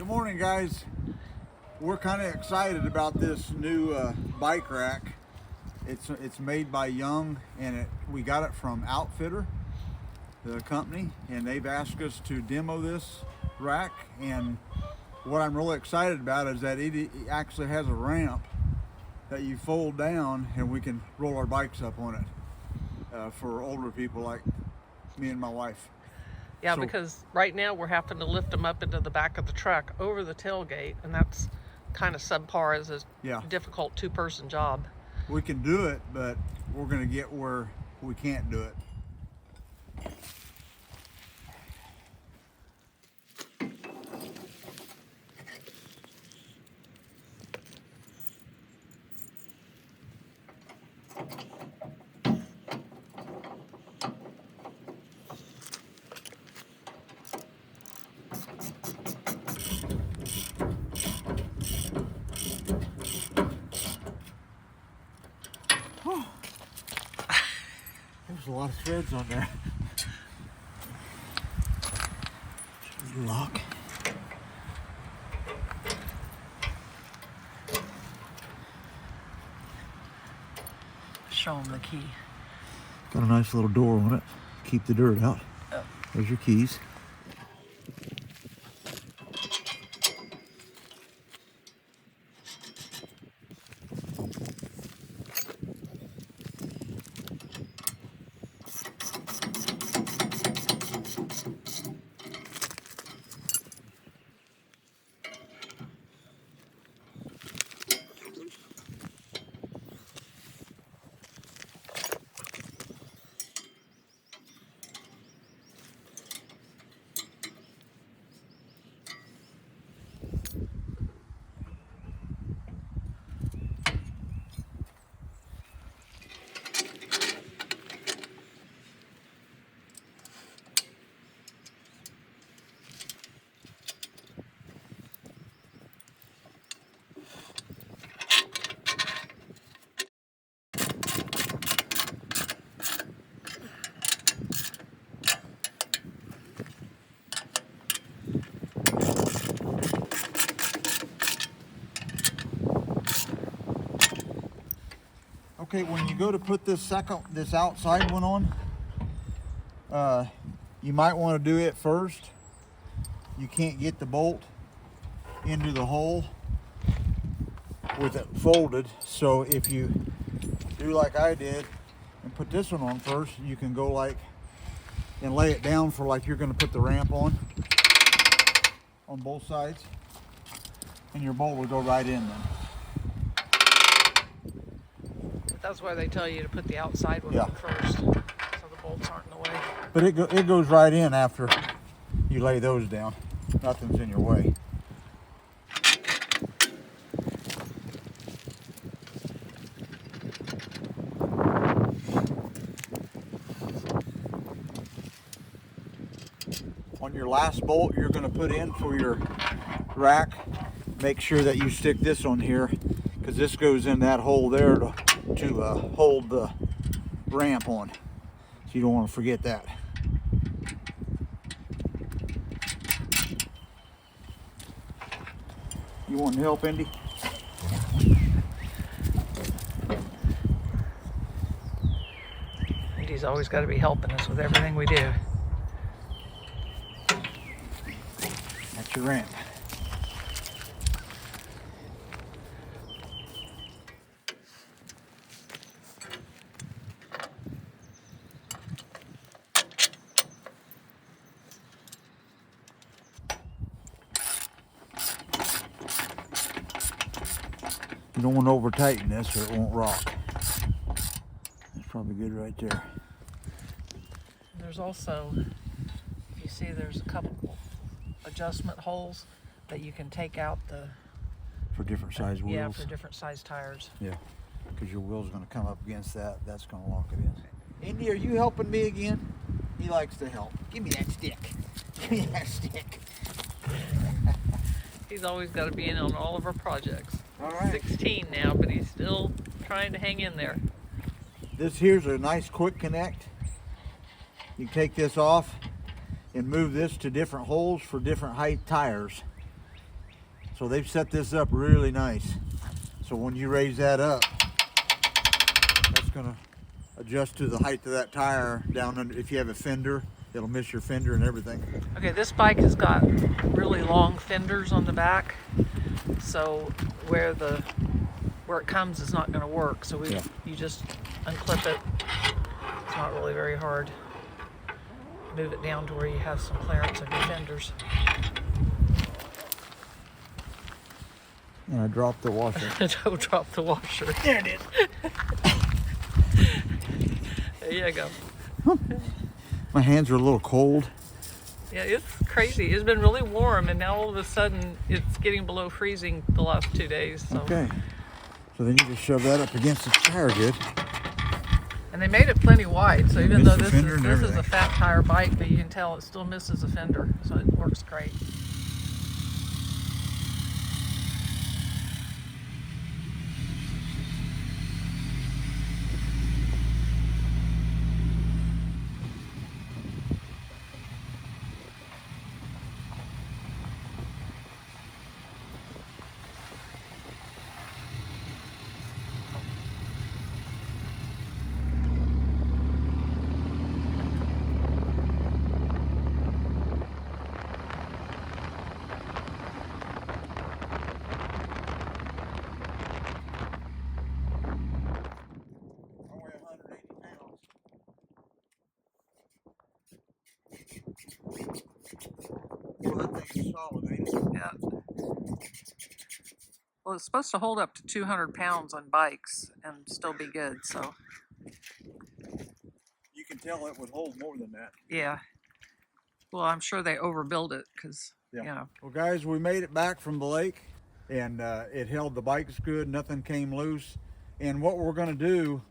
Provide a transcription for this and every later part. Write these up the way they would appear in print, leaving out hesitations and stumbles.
Good morning, guys. We're kind of excited about this new bike rack. It's made by Young, and we got it from OUTFITR, the company, and they've asked us to demo this rack. And what I'm really excited about is that it actually has a ramp that you fold down, and we can roll our bikes up on it for older people like me and my wife. Yeah, because right now we're having to lift them up into the back of the truck over the tailgate, and that's kind of subpar as a difficult two-person job. We can do it, but we're going to get where we can't do it. There's a lot of threads on there. Lock. Show them the key. Got a nice little door on it. Keep the dirt out. Oh. There's your keys. Okay, when you go to put this outside one on, you might want to do it first. You can't get the bolt into the hole with it folded, so if you do like I did and put this one on first, you can go like and lay it down for like you're going to put the ramp on both sides, and your bolt will go right in then. That's why they tell you to put the outside one on first, so the bolts aren't in the way. But it goes right in after you lay those down. Nothing's in your way. On your last bolt you're going to put in for your rack, make sure that you stick this on here, because this goes in that hole there to hold the ramp on. So you don't want to forget that. You want help, Indy? Indy's always got to be helping us with everything we do. That's your ramp. You don't want to over tighten this or it won't rock. That's probably good right there. There's also, if you see, there's a couple adjustment holes that you can take out for different size wheels. Yeah, for different size tires. Yeah, because your wheel's going to come up against that. That's going to lock it in. Indy, are you helping me again? He likes to help. Give me that stick. Give me that stick. He's always got to be in on all of our projects. All right. 16 now, but he's still trying to hang in there. This here's a nice quick connect. You take this off and move this to different holes for different height tires. So they've set this up really nice. So when you raise that up, that's gonna adjust to the height of that tire down under. If you have a fender, it'll miss your fender and everything. Okay, this bike has got really long fenders on the back, so where it comes is not going to work. So you just unclip it. It's not really very hard. Move it down to where you have some clearance of your fenders. And I dropped the washer. Don't drop the washer. There it is. There you go. My hands are a little cold. Yeah, it's crazy. It's been really warm, and now all of a sudden it's getting below freezing the last 2 days. So. Okay. So then you just shove that up against the tire good. And they made it plenty wide, so even though this is a fat tire bike, but you can tell it still misses a fender, so it works great. Well, that thing is solid, ain't it? Yeah. Well, it's supposed to hold up to 200 pounds on bikes and still be good, so. You can tell it would hold more than that. Yeah. Well, I'm sure they overbuild it because, you know. Well, guys, we made it back from the lake, and it held the bikes good. Nothing came loose. And what we're going to do,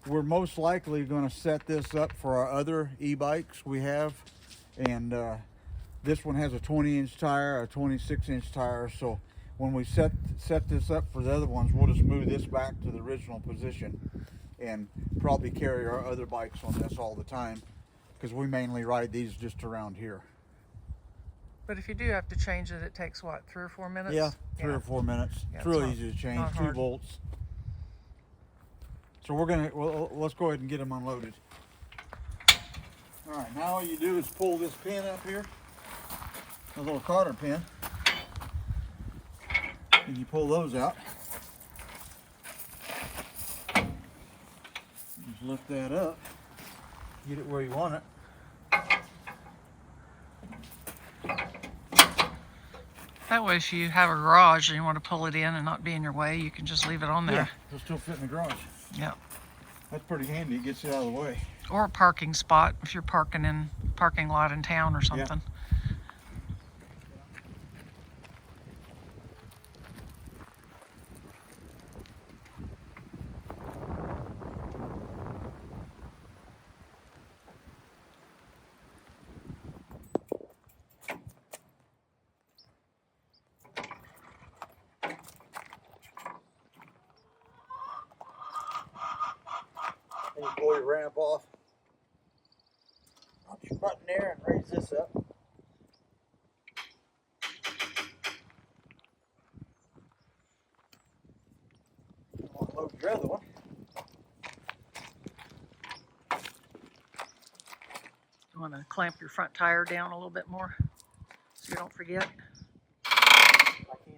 we're most likely going to set this up for our other e-bikes we have. And this one has a 20-inch tire, a 26-inch tire. So when we set this up for the other ones, we'll just move this back to the original position and probably carry our other bikes on this all the time, because we mainly ride these just around here. But if you do have to change it, it takes what, 3 or 4 minutes? Yeah, 3 or 4 minutes. Yeah, it's really easy to change. 2 volts. So let's go ahead and get them unloaded. All right, now all you do is pull this pin up here, a little cotter pin, and you pull those out. Just lift that up, get it where you want it. That way, if you have a garage and you want to pull it in and not be in your way, you can just leave it on there. Yeah, it'll still fit in the garage. Yeah. That's pretty handy. It gets it out of the way. Or a parking spot if you're parking in a parking lot in town or something. Yeah. And you pull your ramp off. Put your button there and raise this up. Unload your other one. You want to clamp your front tire down a little bit more so you don't forget. I can.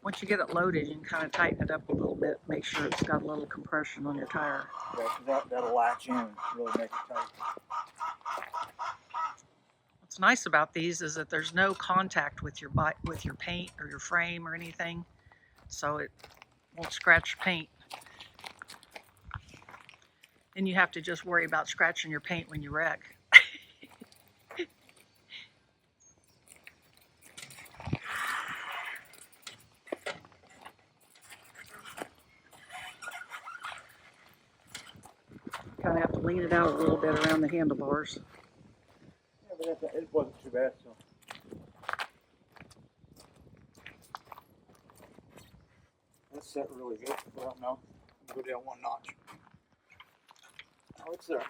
Once you get it loaded, you can kind of tighten it up a little bit, make sure it's got a little compression on your tire. Yeah, because that'll latch in and really make it tight. What's nice about these is that there's no contact with your bike, with your paint or your frame or anything, so it won't scratch your paint. And you have to just worry about scratching your paint when you wreck. Kind of have to lean it out a little bit around the handlebars. Yeah, but it wasn't too bad. So. That's set really good. Well, no, go down 1 notch. Oh, it's there.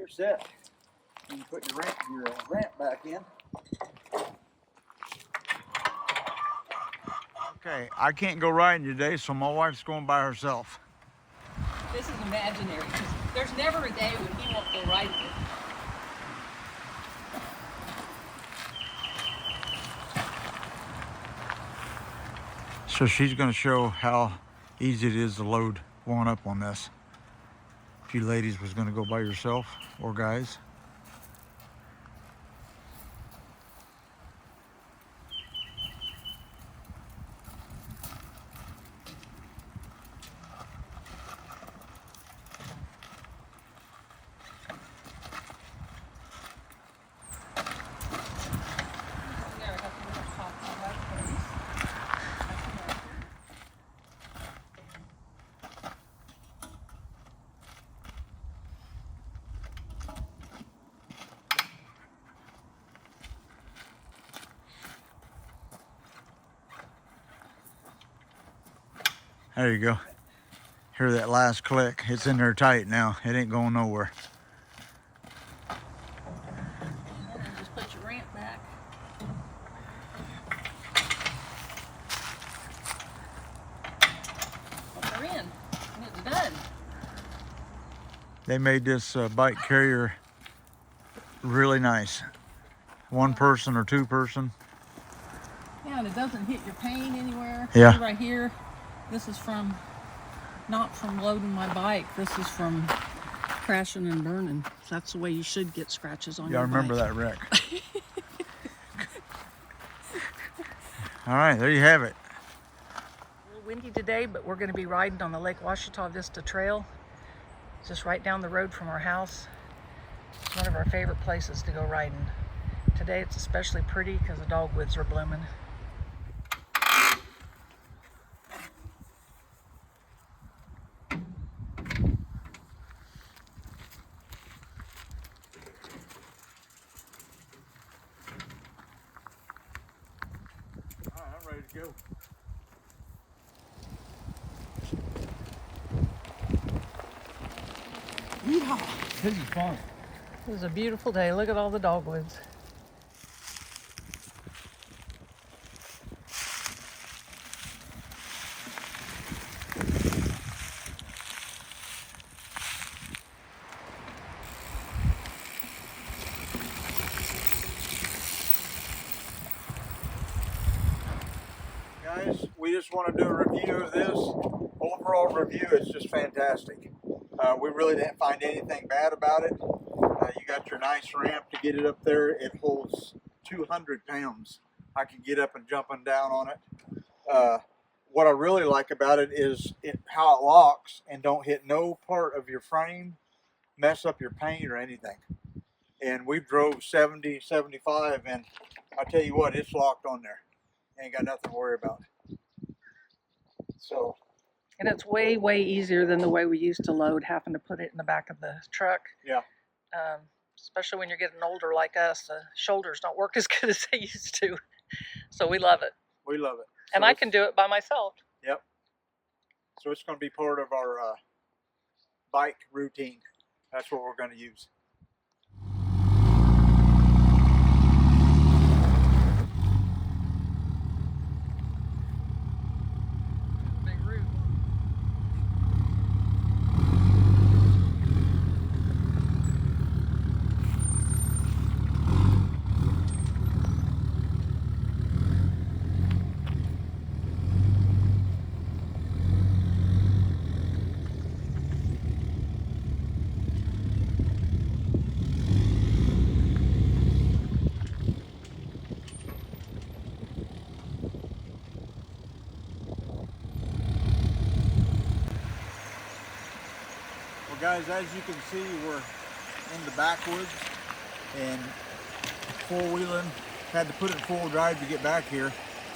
you're set. You can put your ramp back in. Okay, I can't go riding today, so my wife's going by herself. This is imaginary, because there's never a day when he won't go riding it. So she's going to show how easy it is to load one up on this. If you ladies was going to go by yourself, or guys. There you go. Hear that last click. It's in there tight now. It ain't going nowhere. And then just put your ramp back. They're in. And it's done. They made this bike carrier really nice. One person or two person. Yeah, and it doesn't hit your pane anywhere. Yeah. See right here. This is from, not from loading my bike. This is from crashing and burning. So that's the way you should get scratches on your bike. Yeah, I remember that wreck. All right, there you have it. A little windy today, but we're going to be riding on the Lake Washita Vista Trail. It's just right down the road from our house. It's one of our favorite places to go riding. Today it's especially pretty because the dogwoods are blooming. All right, I'm ready to go. Yeehaw! This is fun. It was a beautiful day. Look at all the dogwoods. Guys, we just want to do a review of this. Overall review, it's just fantastic. We really didn't find anything bad about it. You got your nice ramp to get it up there. It holds 200 pounds. I can get up and jumping down on it. What I really like about it is how it locks and don't hit no part of your frame, mess up your paint or anything. And we drove 70, 75, and I tell you what, it's locked on there. Ain't got nothing to worry about. So, And it's way, way easier than the way we used to load, having to put it in the back of the truck. yeah. Especially when you're getting older like us, the shoulders don't work as good as they used to. So we love it. We love it. And So I can do it by myself. Yep. So it's going to be part of our bike routine. That's what we're going to use. Big root. Well, guys, as you can see, we're in the backwoods and four-wheeling. Had to put it in full drive to get back here.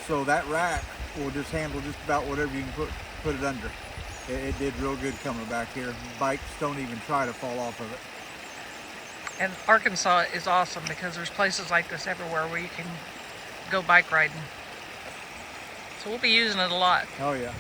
So that rack will just handle just about whatever you can put it under. It did real good coming back here. Bikes don't even try to fall off of it. And Arkansas is awesome because there's places like this everywhere where you can go bike riding. So we'll be using it a lot. Oh yeah.